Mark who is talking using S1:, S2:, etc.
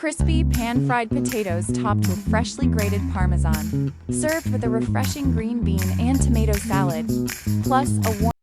S1: Crispy pan-fried potatoes topped with freshly grated Parmesan, served with a refreshing green bean and tomato salad, plus a warm